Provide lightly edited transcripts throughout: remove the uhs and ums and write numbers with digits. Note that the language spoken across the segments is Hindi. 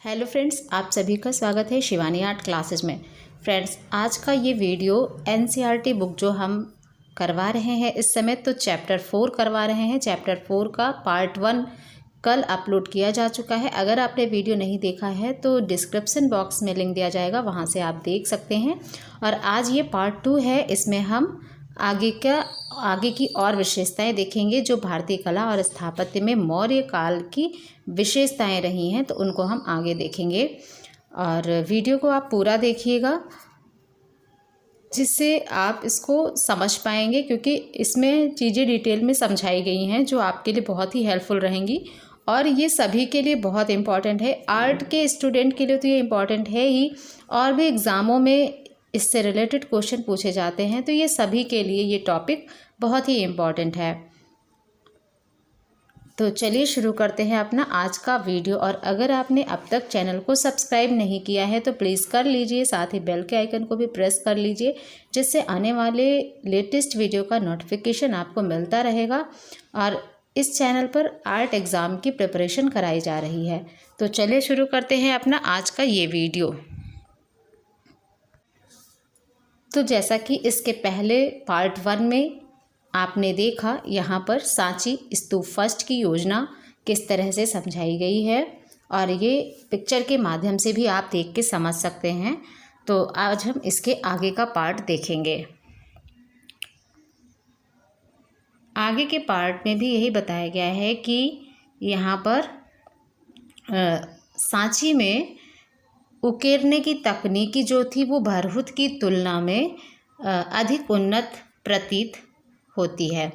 हेलो फ्रेंड्स, आप सभी का स्वागत है शिवानी आर्ट क्लासेस में। फ्रेंड्स, आज का ये वीडियो एनसीईआरटी बुक जो हम करवा रहे हैं इस समय तो चैप्टर 4 करवा रहे हैं। चैप्टर 4 का पार्ट 1 कल अपलोड किया जा चुका है। अगर आपने वीडियो नहीं देखा है तो डिस्क्रिप्शन बॉक्स में लिंक दिया जाएगा, वहाँ से आप देख सकते हैं। और आज ये पार्ट 2 है। इसमें हम आगे की और विशेषताएं देखेंगे जो भारतीय कला और स्थापत्य में मौर्य काल की विशेषताएं रही हैं, तो उनको हम आगे देखेंगे। और वीडियो को आप पूरा देखिएगा जिससे आप इसको समझ पाएंगे, क्योंकि इसमें चीज़ें डिटेल में समझाई गई हैं जो आपके लिए बहुत ही हेल्पफुल रहेंगी। और ये सभी के लिए बहुत इम्पॉर्टेंट है। आर्ट के स्टूडेंट के लिए तो ये इम्पॉर्टेंट है ही, और भी एग्ज़ामों में इससे रिलेटेड क्वेश्चन पूछे जाते हैं, तो ये सभी के लिए ये टॉपिक बहुत ही इम्पॉर्टेंट है। तो चलिए शुरू करते हैं अपना आज का वीडियो। और अगर आपने अब तक चैनल को सब्सक्राइब नहीं किया है तो प्लीज़ कर लीजिए, साथ ही बेल के आइकन को भी प्रेस कर लीजिए, जिससे आने वाले लेटेस्ट वीडियो का नोटिफिकेशन आपको मिलता रहेगा। और इस चैनल पर आर्ट एग्ज़ाम की प्रिपरेशन कराई जा रही है। तो चलिए शुरू करते हैं अपना आज का ये वीडियो। तो जैसा कि इसके पहले पार्ट 1 में आपने देखा, यहाँ पर सांची स्तूप फर्स्ट की योजना किस तरह से समझाई गई है, और ये पिक्चर के माध्यम से भी आप देख के समझ सकते हैं। तो आज हम इसके आगे का पार्ट देखेंगे। आगे के पार्ट में भी यही बताया गया है कि यहाँ पर सांची में उकेरने की तकनीकी जो थी वो भरहुत की तुलना में अधिक उन्नत प्रतीत होती है।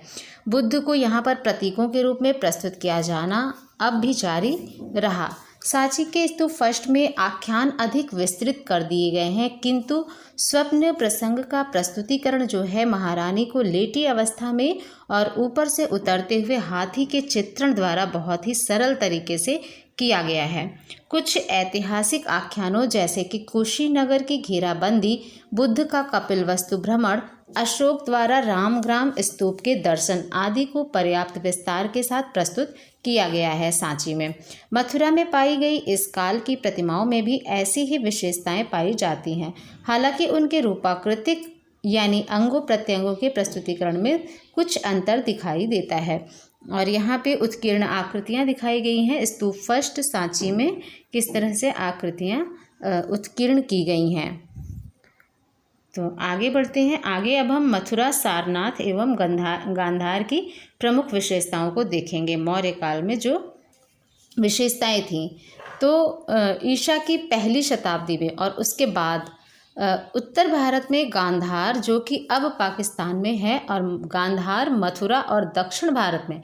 बुद्ध को यहाँ पर प्रतीकों के रूप में प्रस्तुत किया जाना अब भी जारी रहा। सांची के स्तूप फर्स्ट में आख्यान अधिक विस्तृत कर दिए गए हैं, किंतु स्वप्न प्रसंग का प्रस्तुतिकरण जो है महारानी को लेटी अवस्था में और ऊपर से उतरते हुए हाथी के चित्रण द्वारा बहुत ही सरल तरीके से किया गया है। कुछ ऐतिहासिक आख्यानों जैसे कि कुशीनगर की घेराबंदी, बुद्ध का कपिलवस्तु भ्रमण, अशोक द्वारा रामग्राम स्तूप के दर्शन आदि को पर्याप्त विस्तार के साथ प्रस्तुत किया गया है। सांची में मथुरा में पाई गई इस काल की प्रतिमाओं में भी ऐसी ही विशेषताएं पाई जाती हैं। हालांकि उनके रूपाकृतिक यानी अंगों प्रत्यंगों के प्रस्तुतिकरण में कुछ अंतर दिखाई देता है। और यहाँ पे उत्कीर्ण आकृतियाँ दिखाई गई हैं। स्तूप फर्स्ट सांची में किस तरह से आकृतियाँ उत्कीर्ण की गई हैं। तो आगे बढ़ते हैं। आगे अब हम मथुरा, सारनाथ एवं गांधार की प्रमुख विशेषताओं को देखेंगे। मौर्य काल में जो विशेषताएं थीं, तो ईसा की पहली शताब्दी में और उसके बाद उत्तर भारत में गांधार जो कि अब पाकिस्तान में है, और गांधार, मथुरा, और दक्षिण भारत में,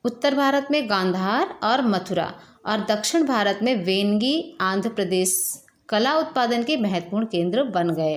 उत्तर भारत में गांधार और मथुरा और दक्षिण भारत में वेंगी, आंध्र प्रदेश कला उत्पादन के महत्वपूर्ण केंद्र बन गए।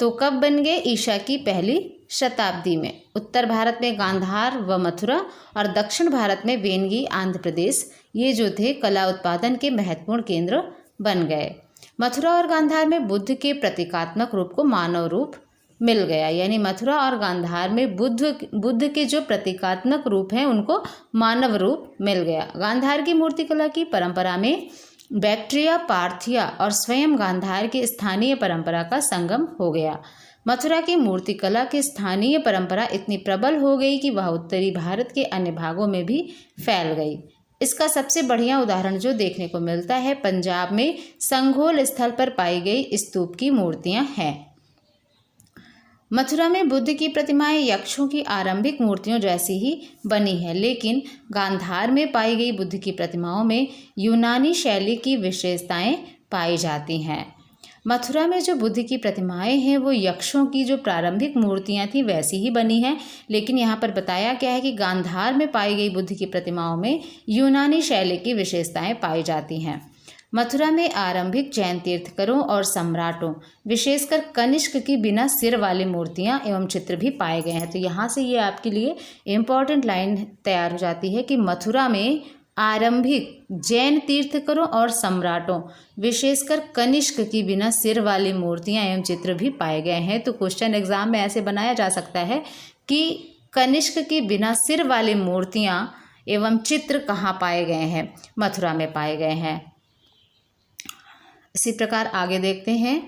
तो कब बन गए? ईसा की पहली शताब्दी में। उत्तर भारत में गांधार व मथुरा और दक्षिण भारत में वेंगी, आंध्र प्रदेश, ये जो थे कला उत्पादन के महत्वपूर्ण केंद्र बन गए। मथुरा और गांधार में बुद्ध के प्रतीकात्मक रूप को मानव रूप मिल गया, यानी मथुरा और गांधार में बुद्ध के जो प्रतीकात्मक रूप हैं उनको मानव रूप मिल गया। गांधार की मूर्तिकला की परंपरा में बैक्ट्रिया, पार्थिया और स्वयं गांधार की स्थानीय परंपरा का संगम हो गया। मथुरा की मूर्तिकला की स्थानीय परंपरा इतनी प्रबल हो गई कि वह उत्तरी भारत के अन्य भागों में भी फैल गई। इसका सबसे बढ़िया उदाहरण जो देखने को मिलता है, पंजाब में संघोल स्थल पर पाई गई स्तूप की मूर्तियां हैं। मथुरा में बुद्ध की प्रतिमाएं यक्षों की आरंभिक मूर्तियों जैसी ही बनी है, लेकिन गांधार में पाई गई बुद्ध की प्रतिमाओं में यूनानी शैली की विशेषताएं पाई जाती हैं। मथुरा में जो बुद्ध की प्रतिमाएं हैं वो यक्षों की जो प्रारंभिक मूर्तियां थी वैसी ही बनी हैं, लेकिन यहाँ पर बताया गया है कि गांधार में पाई गई बुद्ध की प्रतिमाओं में यूनानी शैली की विशेषताएं पाई जाती हैं। मथुरा में आरंभिक जैन तीर्थंकरों और सम्राटों, विशेषकर कनिष्क की बिना सिर वाली मूर्तियां एवं चित्र भी पाए गए हैं। तो यहाँ से ये आपके लिए इम्पॉर्टेंट लाइन तैयार हो जाती है कि मथुरा में आरंभिक जैन तीर्थंकरों और सम्राटों, विशेषकर कनिष्क की बिना सिर वाली मूर्तियां एवं चित्र भी पाए गए हैं। तो क्वेश्चन एग्जाम में ऐसे बनाया जा सकता है कि कनिष्क की बिना सिर वाली मूर्तियां एवं चित्र कहाँ पाए गए हैं? मथुरा में पाए गए हैं। इसी प्रकार आगे देखते हैं,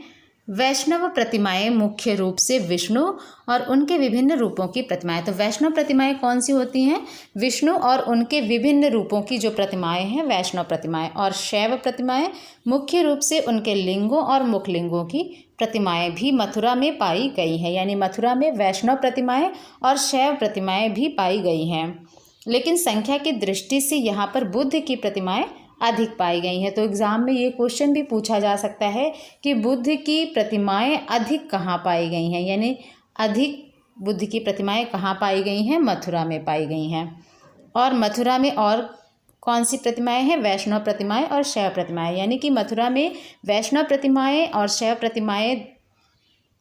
वैष्णव प्रतिमाएं मुख्य रूप से विष्णु और उनके विभिन्न रूपों की प्रतिमाएं। तो वैष्णव प्रतिमाएं कौन सी होती हैं? विष्णु और उनके विभिन्न रूपों की जो प्रतिमाएं हैं वैष्णव प्रतिमाएं। और शैव प्रतिमाएं मुख्य रूप से उनके लिंगों और मुखलिंगों की प्रतिमाएं भी मथुरा में पाई गई हैं। यानी मथुरा में वैष्णव प्रतिमाएं और शैव प्रतिमाएं भी पाई गई हैं, लेकिन संख्या की दृष्टि से यहाँ पर बुद्ध की प्रतिमाएं अधिक पाई गई हैं। तो एग्ज़ाम में ये क्वेश्चन भी पूछा जा सकता है कि बुद्ध की प्रतिमाएं अधिक कहाँ पाई गई हैं, यानी अधिक बुद्ध की प्रतिमाएं कहाँ पाई गई हैं? मथुरा में पाई गई हैं। और मथुरा में और कौन सी प्रतिमाएं हैं? वैष्णव प्रतिमाएं और शैव प्रतिमाएं। यानी कि मथुरा में वैष्णव प्रतिमाएं और शैव प्रतिमाएं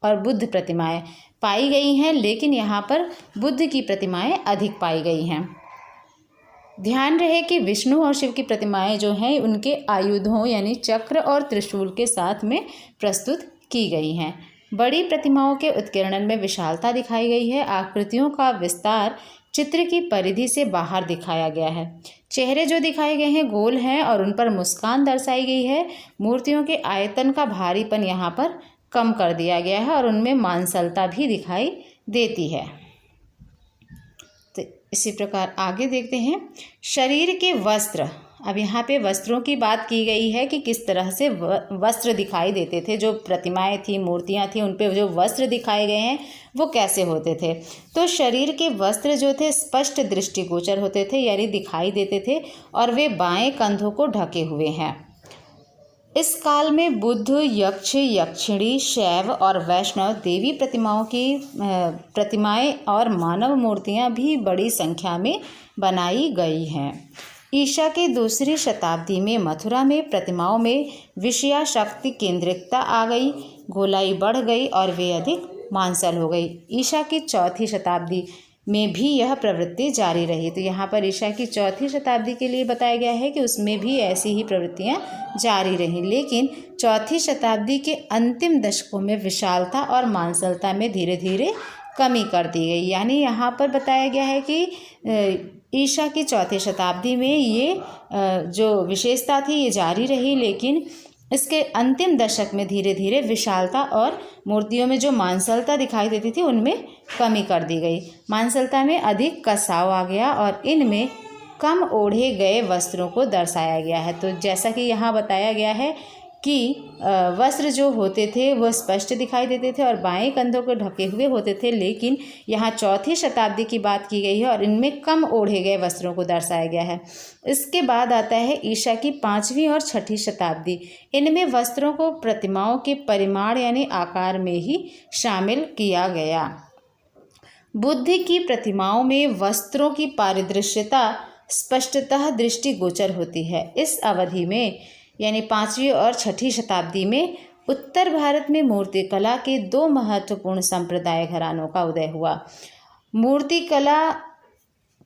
और बुद्ध प्रतिमाएं पाई गई हैं, लेकिन यहाँ पर बुद्ध की प्रतिमाएं अधिक पाई गई हैं। ध्यान रहे कि विष्णु और शिव की प्रतिमाएं जो हैं उनके आयुधों यानी चक्र और त्रिशूल के साथ में प्रस्तुत की गई हैं। बड़ी प्रतिमाओं के उत्कीर्णन में विशालता दिखाई गई है। आकृतियों का विस्तार चित्र की परिधि से बाहर दिखाया गया है। चेहरे जो दिखाए गए हैं गोल हैं और उन पर मुस्कान दर्शाई गई है। मूर्तियों के आयतन का भारीपन यहाँ पर कम कर दिया गया है और उनमें मांसलता भी दिखाई देती है। तो इसी प्रकार आगे देखते हैं, शरीर के वस्त्र। अब यहाँ पे वस्त्रों की बात की गई है कि किस तरह से वस्त्र दिखाई देते थे। जो प्रतिमाएं थी, मूर्तियाँ थी, उन पे जो वस्त्र दिखाए गए हैं वो कैसे होते थे। तो शरीर के वस्त्र जो थे स्पष्ट दृष्टिगोचर होते थे, यानी दिखाई देते थे, और वे बाएं कंधों को ढके हुए हैं। इस काल में बुद्ध, यक्ष, यक्षिणी, शैव और वैष्णव देवी प्रतिमाओं की प्रतिमाएं और मानव मूर्तियां भी बड़ी संख्या में बनाई गई हैं। ईसा की दूसरी शताब्दी में मथुरा में प्रतिमाओं में विषयाशक्ति केंद्रितता आ गई, गोलाई बढ़ गई और वे अधिक मांसल हो गई। ईसा की चौथी शताब्दी में भी यह प्रवृत्ति जारी रही। तो यहाँ पर ईसा की चौथी शताब्दी के लिए बताया गया है कि उसमें भी ऐसी ही प्रवृत्तियाँ जारी रहीं, लेकिन चौथी शताब्दी के अंतिम दशकों में विशालता और मांसलता में धीरे धीरे कमी कर दी गई। यानी यहाँ पर बताया गया है कि ईसा की चौथी शताब्दी में ये जो विशेषता थी ये जारी रही, लेकिन इसके अंतिम दशक में धीरे धीरे विशालता और मूर्तियों में जो मांसलता दिखाई देती थी उनमें कमी कर दी गई। मांसलता में अधिक कसाव आ गया और इनमें कम ओढ़े गए वस्त्रों को दर्शाया गया है। तो जैसा कि यहाँ बताया गया है कि वस्त्र जो होते थे वह स्पष्ट दिखाई देते थे और बाएं कंधों को ढके हुए होते थे, लेकिन यहाँ चौथी शताब्दी की बात की गई है और इनमें कम ओढ़े गए वस्त्रों को दर्शाया गया है। इसके बाद आता है ईसा की 5वीं और 6ठी शताब्दी। इनमें वस्त्रों को प्रतिमाओं के परिमाण यानी आकार में ही शामिल किया गया। बुद्ध की प्रतिमाओं में वस्त्रों की पारदर्शिता स्पष्टतः दृष्टिगोचर होती है। इस अवधि में यानी 5वीं और 6ठी शताब्दी में उत्तर भारत में मूर्तिकला के 2 महत्वपूर्ण संप्रदाय घरानों का उदय हुआ। मूर्तिकला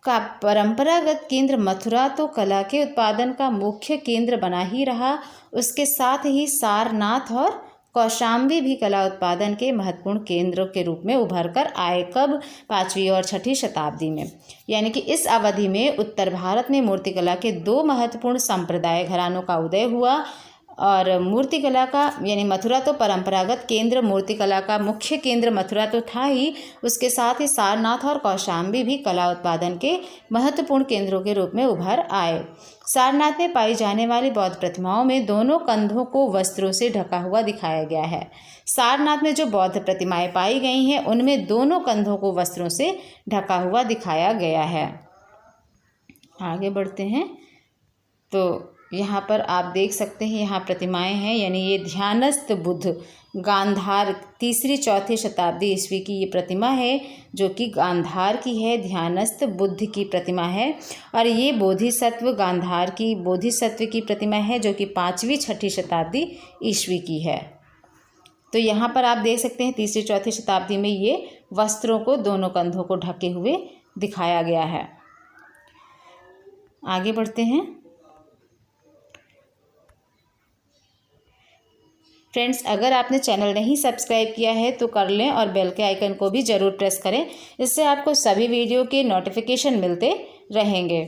का परंपरागत केंद्र मथुरा तो कला के उत्पादन का मुख्य केंद्र बना ही रहा, उसके साथ ही सारनाथ और कौशाम्बी भी कला उत्पादन के महत्वपूर्ण केंद्रों के रूप में उभर कर आए। कब? 5वीं और 6ठी शताब्दी में। यानी कि इस अवधि में उत्तर भारत में मूर्तिकला के 2 महत्वपूर्ण संप्रदाय घरानों का उदय हुआ और मूर्तिकला का यानी मथुरा तो परंपरागत केंद्र, मूर्तिकला का मुख्य केंद्र मथुरा तो था ही, उसके साथ ही सारनाथ और कौशाम्बी भी कला उत्पादन के महत्वपूर्ण केंद्रों के रूप में उभर आए। सारनाथ में पाई जाने वाली बौद्ध प्रतिमाओं में दोनों कंधों को वस्त्रों से ढका हुआ दिखाया गया है। सारनाथ में जो बौद्ध प्रतिमाएं पाई गई हैं उनमें दोनों कंधों को वस्त्रों से ढका हुआ दिखाया गया है। आगे बढ़ते हैं तो यहाँ पर आप देख सकते हैं यहाँ प्रतिमाएं हैं, यानी ये ध्यानस्थ बुद्ध गांधार 3री-4थी शताब्दी ईस्वी की ये प्रतिमा है जो कि गांधार की है, ध्यानस्थ बुद्ध की प्रतिमा है। और ये बोधिसत्व गांधार की बोधिसत्व की प्रतिमा है जो कि 5वीं-6ठी शताब्दी ईस्वी की है। तो यहाँ पर आप देख सकते हैं 3री-4थी शताब्दी में ये वस्त्रों को दोनों कंधों को ढके हुए दिखाया गया है। आगे बढ़ते हैं फ्रेंड्स, अगर आपने चैनल नहीं सब्सक्राइब किया है तो कर लें और बेल के आइकन को भी ज़रूर प्रेस करें, इससे आपको सभी वीडियो के नोटिफिकेशन मिलते रहेंगे।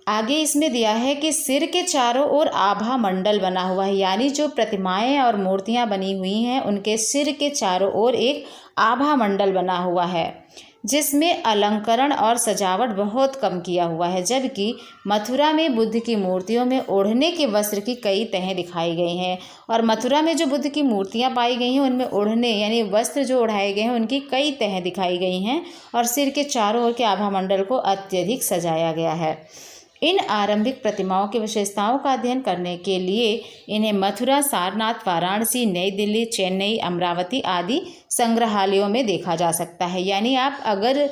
आगे इसमें दिया है कि सिर के चारों ओर आभा मंडल बना हुआ है, यानी जो प्रतिमाएं और मूर्तियां बनी हुई हैं उनके सिर के चारों ओर एक आभा मंडल बना हुआ है, जिसमें अलंकरण और सजावट बहुत कम किया हुआ है। जबकि मथुरा में बुद्ध की मूर्तियों में ओढ़ने के वस्त्र की कई तहें दिखाई गई हैं, और मथुरा में जो बुद्ध की मूर्तियां पाई गई हैं उनमें ओढ़ने यानी वस्त्र जो ओढ़ाए गए हैं उनकी कई तहें दिखाई गई हैं, और सिर के चारों ओर के आभा मंडल को अत्यधिक सजाया गया है। इन आरंभिक प्रतिमाओं की विशेषताओं का अध्ययन करने के लिए इन्हें मथुरा, सारनाथ, वाराणसी, नई दिल्ली, चेन्नई, अमरावती आदि संग्रहालयों में देखा जा सकता है। यानी आप अगर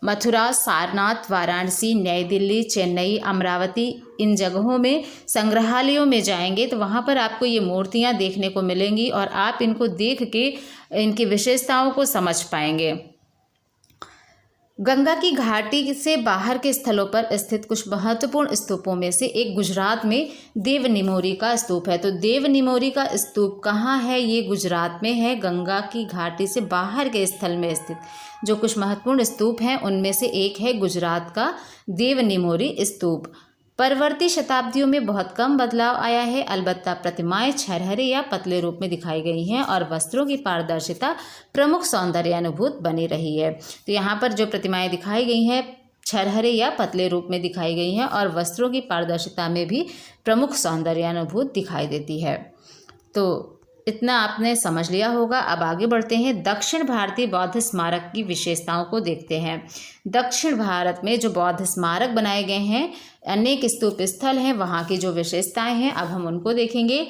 मथुरा, सारनाथ, वाराणसी, नई दिल्ली, चेन्नई, अमरावती इन जगहों में संग्रहालयों में जाएंगे तो वहाँ पर आपको ये मूर्तियाँ देखने को मिलेंगी और आप इनको देख के इनकी विशेषताओं को समझ पाएंगे। गंगा की घाटी से बाहर के स्थलों पर स्थित कुछ महत्वपूर्ण स्तूपों में से एक गुजरात में देवनिमोरी का स्तूप है। तो देवनिमोरी का स्तूप कहाँ है? ये गुजरात में है, गंगा की घाटी से बाहर के स्थल में स्थित जो कुछ महत्वपूर्ण स्तूप हैं उनमें से एक है गुजरात का देवनिमोरी स्तूप। परवर्ती शताब्दियों में बहुत कम बदलाव आया है, अलबत्ता प्रतिमाएं छरहरे या पतले रूप में दिखाई गई हैं और वस्त्रों की पारदर्शिता प्रमुख सौंदर्यानुभूत बनी रही है। तो यहाँ पर जो प्रतिमाएं दिखाई गई हैं छरहरे या पतले रूप में दिखाई गई हैं और वस्त्रों की पारदर्शिता में भी प्रमुख सौंदर्यानुभूत दिखाई देती है। तो इतना आपने समझ लिया होगा। अब आगे बढ़ते हैं, दक्षिण भारतीय बौद्ध स्मारक की विशेषताओं को देखते हैं। दक्षिण भारत में जो बौद्ध स्मारक बनाए गए हैं, अनेक स्तूप स्थल हैं, वहाँ की जो विशेषताएं हैं अब हम उनको देखेंगे।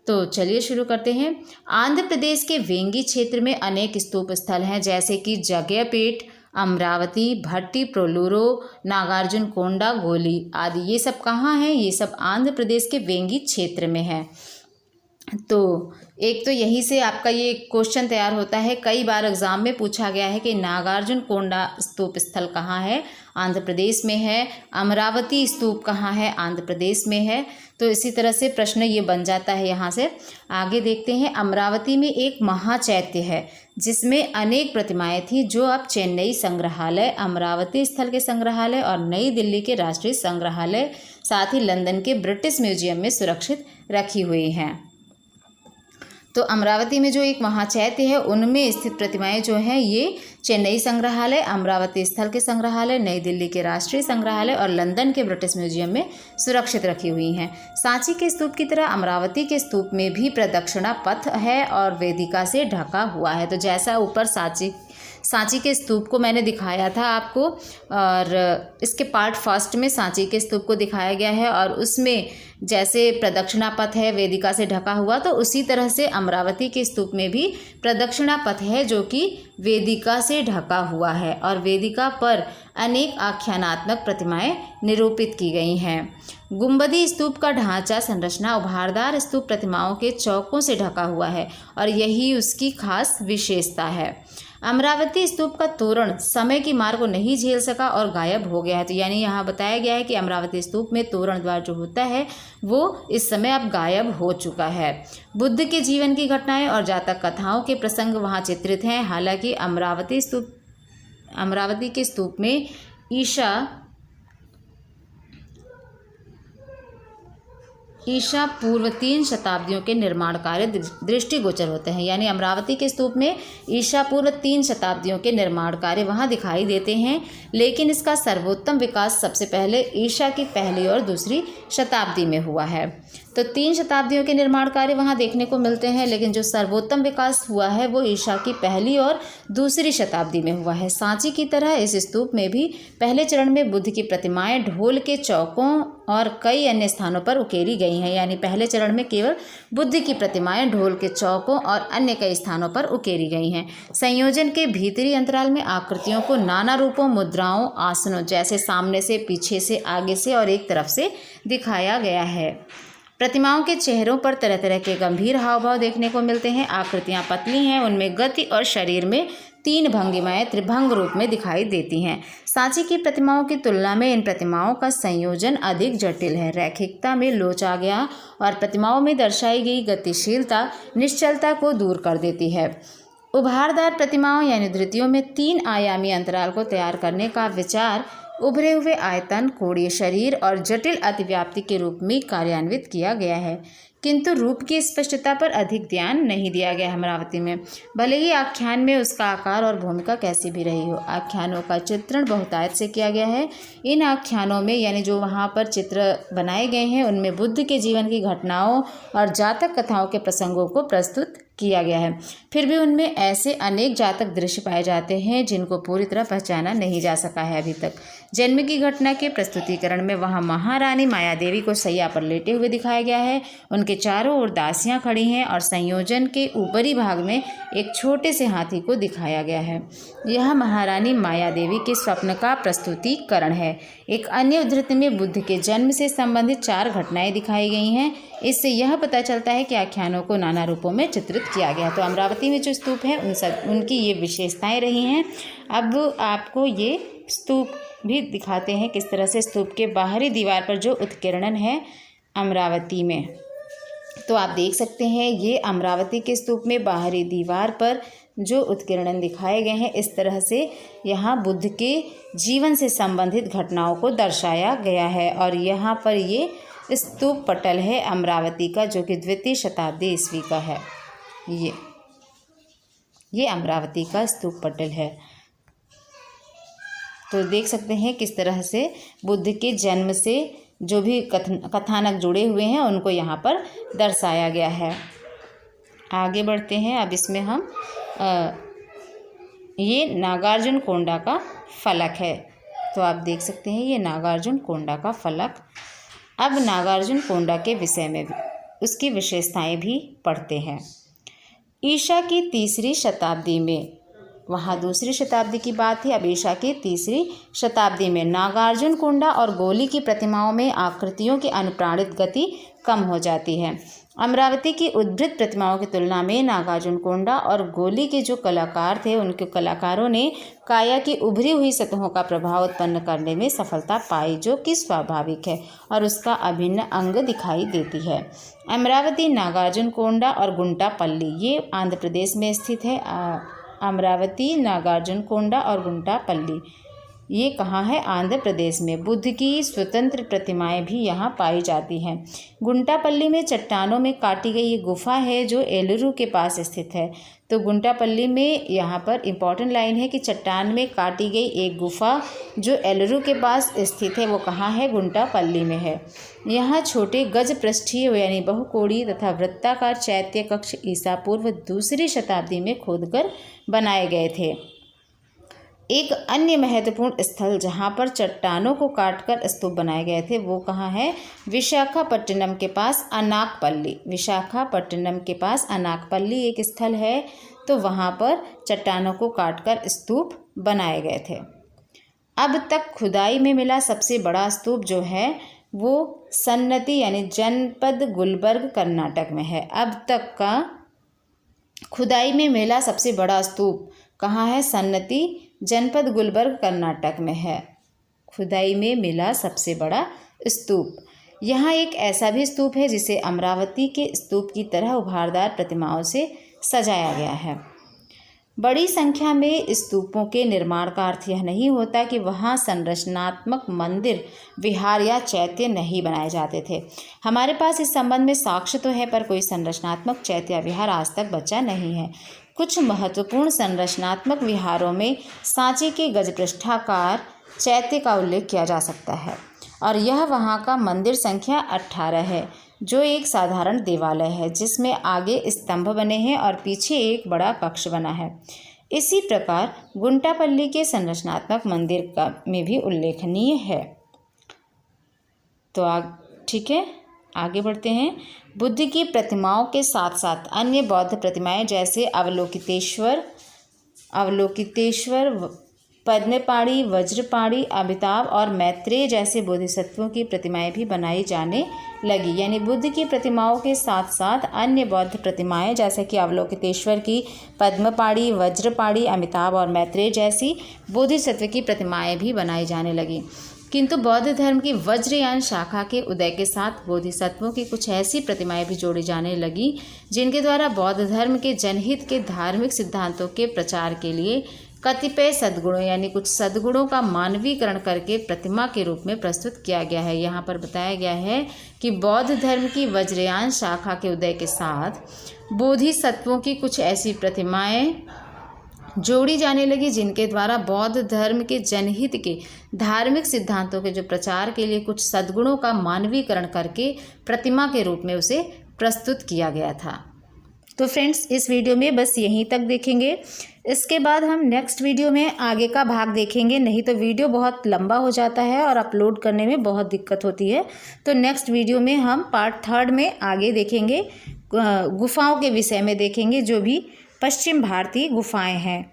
तो चलिए शुरू करते हैं। आंध्र प्रदेश के वेंगी क्षेत्र में अनेक स्तूप स्थल हैं, जैसे कि जगयपेट, अमरावती, भट्टी प्रोलूरो, नागार्जुन कोंडा, गोली आदि। ये सब कहाँ हैं? ये सब आंध्र प्रदेश के वेंगी क्षेत्र में है। तो एक तो यहीं से आपका ये क्वेश्चन तैयार होता है, कई बार एग्जाम में पूछा गया है कि नागार्जुन कोंडा स्तूप स्थल कहाँ है? आंध्र प्रदेश में है। अमरावती स्तूप कहाँ है? आंध्र प्रदेश में है। तो इसी तरह से प्रश्न ये बन जाता है। यहाँ से आगे देखते हैं। अमरावती में एक महाचैत्य है जिसमें अनेक प्रतिमाएं थी, जो अब चेन्नई संग्रहालय, अमरावती स्थल के संग्रहालय और नई दिल्ली के राष्ट्रीय संग्रहालय, साथ ही लंदन के ब्रिटिश म्यूजियम में सुरक्षित रखी हुई हैं। तो अमरावती में जो एक महाचैत्य है उनमें स्थित प्रतिमाएं जो हैं ये चेन्नई संग्रहालय, अमरावती स्थल के संग्रहालय, नई दिल्ली के राष्ट्रीय संग्रहालय और लंदन के ब्रिटिश म्यूजियम में सुरक्षित रखी हुई हैं। सांची के स्तूप की तरह अमरावती के स्तूप में भी प्रदक्षिणा पथ है और वेदिका से ढका हुआ है। तो जैसा ऊपर सांची के स्तूप को मैंने दिखाया था आपको, और इसके पार्ट फर्स्ट में सांची के स्तूप को दिखाया गया है और उसमें जैसे प्रदक्षिणा पथ है वेदिका से ढका हुआ, तो उसी तरह से अमरावती के स्तूप में भी प्रदक्षिणा पथ है जो कि वेदिका से ढका हुआ है और वेदिका पर अनेक आख्यानात्मक प्रतिमाएं निरूपित की गई हैं। गुंबदी स्तूप का ढांचा संरचना उभारदार स्तूप प्रतिमाओं के चौकों से ढका हुआ है और यही उसकी खास विशेषता है। अमरावती स्तूप का तोरण समय की मार को नहीं झेल सका और गायब हो गया है। तो यानी यहाँ बताया गया है कि अमरावती स्तूप में तोरण द्वार जो होता है वो इस समय अब गायब हो चुका है। बुद्ध के जीवन की घटनाएं और जातक कथाओं के प्रसंग वहाँ चित्रित हैं। हालांकि अमरावती के स्तूप में ईसा पूर्व 3 शताब्दियों के निर्माण कार्य दृष्टिगोचर होते हैं। यानी अमरावती के स्तूप में ईसा पूर्व 3 शताब्दियों के निर्माण कार्य वहाँ दिखाई देते हैं, लेकिन इसका सर्वोत्तम विकास सबसे पहले ईसा की पहली और दूसरी शताब्दी में हुआ है। तो 3 शताब्दियों के निर्माण कार्य वहाँ देखने को मिलते हैं, लेकिन जो सर्वोत्तम विकास हुआ है वो ईसा की पहली और दूसरी शताब्दी में हुआ है। सांची की तरह इस स्तूप में भी पहले चरण में बुद्ध की प्रतिमाएं ढोल के चौकों और कई अन्य स्थानों पर उकेरी गई हैं। यानी पहले चरण में केवल बुद्ध की प्रतिमाएं ढोल के चौकों और अन्य कई स्थानों पर उकेरी गई हैं। संयोजन के भीतरी अंतराल में आकृतियों को नाना रूपों, मुद्राओं, आसनों जैसे सामने से, पीछे से, आगे से और एक तरफ से दिखाया गया है। प्रतिमाओं के चेहरों पर तरह तरह के गंभीर हाव भाव देखने को मिलते हैं। आकृतियां पतली हैं, उनमें गति और शरीर में 3 भंगिमाएं त्रिभंग रूप में दिखाई देती हैं। सांची की प्रतिमाओं की तुलना में इन प्रतिमाओं का संयोजन अधिक जटिल है। रैखिकता में लोच आ गया और प्रतिमाओं में दर्शाई गई गतिशीलता निश्चलता को दूर कर देती है। उभारदार प्रतिमाओं यानी धृतियों में 3 आयामी अंतराल को तैयार करने का विचार उभरे हुए आयतन, कोणीय शरीर और जटिल अतिव्याप्ति के रूप में कार्यान्वित किया गया है, किंतु रूप की स्पष्टता पर अधिक ध्यान नहीं दिया गया अमरावती में। भले ही आख्यान में उसका आकार और भूमिका कैसी भी रही हो, आख्यानों का चित्रण बहुतायत से किया गया है। इन आख्यानों में यानी जो वहाँ पर चित्र बनाए गए हैं उनमें बुद्ध के जीवन की घटनाओं और जातक कथाओं के प्रसंगों को प्रस्तुत किया गया है। फिर भी उनमें ऐसे अनेक जातक दृश्य पाए जाते हैं जिनको पूरी तरह पहचाना नहीं जा सका है अभी तक। जन्म की घटना के प्रस्तुतिकरण में वहाँ महारानी मायादेवी को सैया पर लेटे हुए दिखाया गया है। उनके चारों ओर दासियां खड़ी हैं और संयोजन के ऊपरी भाग में एक छोटे से हाथी को दिखाया गया है। यह महारानी मायादेवी के स्वप्न का प्रस्तुतिकरण है। एक अन्य उद्धृति में बुद्ध के जन्म से संबंधित 4 घटनाएं दिखाई गई हैं। इससे यह पता चलता है कि आख्यानों को नाना रूपों में चित्रित किया गया। तो अमरावती में जो स्तूप है उनकी ये विशेषताएं रही हैं। अब आपको ये स्तूप भी दिखाते हैं किस तरह से स्तूप के बाहरी दीवार पर जो उत्कीर्णन है अमरावती में। तो आप देख सकते हैं ये अमरावती के स्तूप में बाहरी दीवार पर जो उत्कीर्णन दिखाए गए हैं, इस तरह से यहाँ बुद्ध के जीवन से संबंधित घटनाओं को दर्शाया गया है। और यहाँ पर ये स्तूप पटल है अमरावती का, जो कि 2वीं शताब्दी ईस्वी का है। ये अमरावती का स्तूप पटल है। तो देख सकते हैं किस तरह से बुद्ध के जन्म से जो भी कथानक जुड़े हुए हैं उनको यहाँ पर दर्शाया गया है। आगे बढ़ते हैं। अब इसमें हम ये नागार्जुन कोंडा का फलक है। तो आप देख सकते हैं ये नागार्जुन कोंडा का फलक। अब नागार्जुन कोंडा के विषय में भी उसकी विशेषताएं भी पढ़ते हैं। ईसा की 3री शताब्दी में, वहाँ 2री शताब्दी की बात है, अब ईसा की 3री शताब्दी में नागार्जुन कोंडा और गोली की प्रतिमाओं में आकृतियों की अनुप्राणित गति कम हो जाती है। अमरावती की उद्भृत प्रतिमाओं की तुलना में नागार्जुन कोंडा और गोली के जो कलाकार थे उनके कलाकारों ने काया की उभरी हुई सतहों का प्रभाव उत्पन्न करने में सफलता पाई, जो कि स्वाभाविक है और उसका अभिन्न अंग दिखाई देती है। अमरावती, नागार्जुन कोंडा और गुंटापल्ली ये आंध्र प्रदेश में स्थित है। अमरावती, नागार्जुन कोंडा और गुंटापल्ली ये कहाँ है? आंध्र प्रदेश में। बुद्ध की स्वतंत्र प्रतिमाएं भी यहाँ पाई जाती हैं। गुंटापल्ली में चट्टानों में काटी गई ये गुफा है जो एलुरु के पास स्थित है। तो गुंटापल्ली में यहाँ पर इम्पॉर्टेंट लाइन है कि चट्टान में काटी गई एक गुफा जो एलुरु के पास स्थित है वो कहाँ है? गुंटापल्ली में है। यहाँ छोटे गज पृष्ठीय यानी बहुकोणीय तथा वृत्ताकार चैत्य कक्ष ईसा पूर्व 2री शताब्दी में खोदकर बनाए गए थे। एक अन्य महत्वपूर्ण स्थल जहाँ पर चट्टानों को काटकर स्तूप बनाए गए थे वो कहाँ है? विशाखापट्टनम के पास अनाकपल्ली। विशाखापट्टनम के पास अनाकपल्ली एक स्थल है। तो वहाँ पर चट्टानों को काटकर स्तूप बनाए गए थे। अब तक खुदाई में मिला सबसे बड़ा स्तूप जो है वो सन्नति यानी जनपद गुलबर्ग कर्नाटक में है। अब तक का खुदाई में मिला सबसे बड़ा स्तूप कहाँ है? सन्नति जनपद गुलबर्ग कर्नाटक में है। खुदाई में मिला सबसे बड़ा स्तूप। यहाँ एक ऐसा भी स्तूप है जिसे अमरावती के स्तूप की तरह उभारदार प्रतिमाओं से सजाया गया है। बड़ी संख्या में स्तूपों के निर्माण का अर्थ यह नहीं होता कि वहाँ संरचनात्मक मंदिर, विहार या चैत्य नहीं बनाए जाते थे। हमारे पास इस संबंध में साक्ष्य तो है पर कोई संरचनात्मक चैत्य या विहार आज तक बचा नहीं है। कुछ महत्वपूर्ण संरचनात्मक विहारों में सांची के गजपृष्ठाकार चैत्य का उल्लेख किया जा सकता है और यह वहाँ का मंदिर संख्या 18 है, जो एक साधारण देवालय है जिसमें आगे स्तंभ बने हैं और पीछे एक बड़ा कक्ष बना है। इसी प्रकार गुंटापल्ली के संरचनात्मक मंदिर का में भी उल्लेखनीय है। तो ठीक है, आगे बढ़ते हैं। बुद्ध की प्रतिमाओं के साथ साथ अन्य बौद्ध प्रतिमाएं जैसे अवलोकितेश्वर, पद्मपाणि, वज्रपाणि, अमिताभ और मैत्रेय जैसे बोधिसत्वों की प्रतिमाएं भी बनाई जाने लगी। यानी बुद्ध की प्रतिमाओं के साथ साथ अन्य बौद्ध प्रतिमाएं जैसे कि अवलोकितेश्वर की, पद्मपाणि, वज्रपाणि, अमिताभ और मैत्रेय जैसी बोधिसत्व की प्रतिमाएं भी बनाई जाने लगी। किंतु बौद्ध धर्म की वज्रयान शाखा के उदय के साथ बोधिसत्वों की कुछ ऐसी प्रतिमाएं भी जोड़ी जाने लगी जिनके द्वारा बौद्ध धर्म के जनहित के धार्मिक सिद्धांतों के प्रचार के लिए कतिपय सद्गुणों यानी कुछ सद्गुणों का मानवीकरण करके प्रतिमा के रूप में प्रस्तुत किया गया है। यहाँ पर बताया गया है कि बौद्ध धर्म की वज्रयान शाखा के उदय के साथ बोधिसत्वों की कुछ ऐसी प्रतिमाएं जोड़ी जाने लगी जिनके द्वारा बौद्ध धर्म के जनहित के धार्मिक सिद्धांतों के जो प्रचार के लिए कुछ सद्गुणों का मानवीकरण करके प्रतिमा के रूप में उसे प्रस्तुत किया गया था। तो फ्रेंड्स, इस वीडियो में बस यहीं तक देखेंगे। इसके बाद हम नेक्स्ट वीडियो में आगे का भाग देखेंगे, नहीं तो वीडियो बहुत लंबा हो जाता है और अपलोड करने में बहुत दिक्कत होती है। तो नेक्स्ट वीडियो में हम पार्ट 3 में आगे देखेंगे, गुफाओं के विषय में देखेंगे, जो भी पश्चिम भारतीय गुफाएं हैं।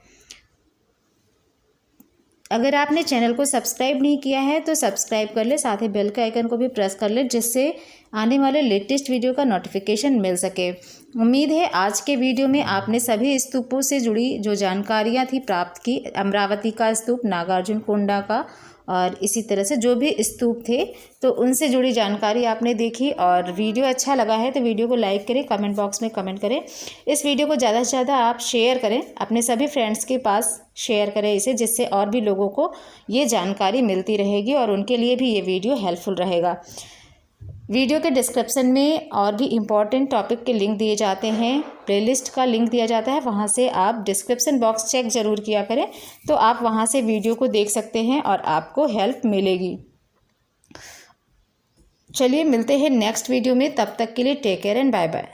अगर आपने चैनल को सब्सक्राइब नहीं किया है तो सब्सक्राइब कर ले, साथ ही बेल के आइकन को भी प्रेस कर ले, जिससे आने वाले लेटेस्ट वीडियो का नोटिफिकेशन मिल सके। उम्मीद है आज के वीडियो में आपने सभी स्तूपों से जुड़ी जो जानकारियां थी प्राप्त की। अमरावती का स्तूप, नागार्जुन कोंडा का, और इसी तरह से जो भी स्तूप थे तो उनसे जुड़ी जानकारी आपने देखी। और वीडियो अच्छा लगा है तो वीडियो को लाइक करें, कमेंट बॉक्स में कमेंट करें। इस वीडियो को ज़्यादा से ज़्यादा आप शेयर करें, अपने सभी फ्रेंड्स के पास शेयर करें इसे, जिससे और भी लोगों को ये जानकारी मिलती रहेगी और उनके लिए भी ये वीडियो हेल्पफुल रहेगा। वीडियो के डिस्क्रिप्शन में और भी इम्पॉर्टेंट टॉपिक के लिंक दिए जाते हैं, प्लेलिस्ट का लिंक दिया जाता है, वहाँ से आप डिस्क्रिप्शन बॉक्स चेक ज़रूर किया करें, तो आप वहाँ से वीडियो को देख सकते हैं और आपको हेल्प मिलेगी। चलिए मिलते हैं नेक्स्ट वीडियो में, तब तक के लिए take care and bye bye.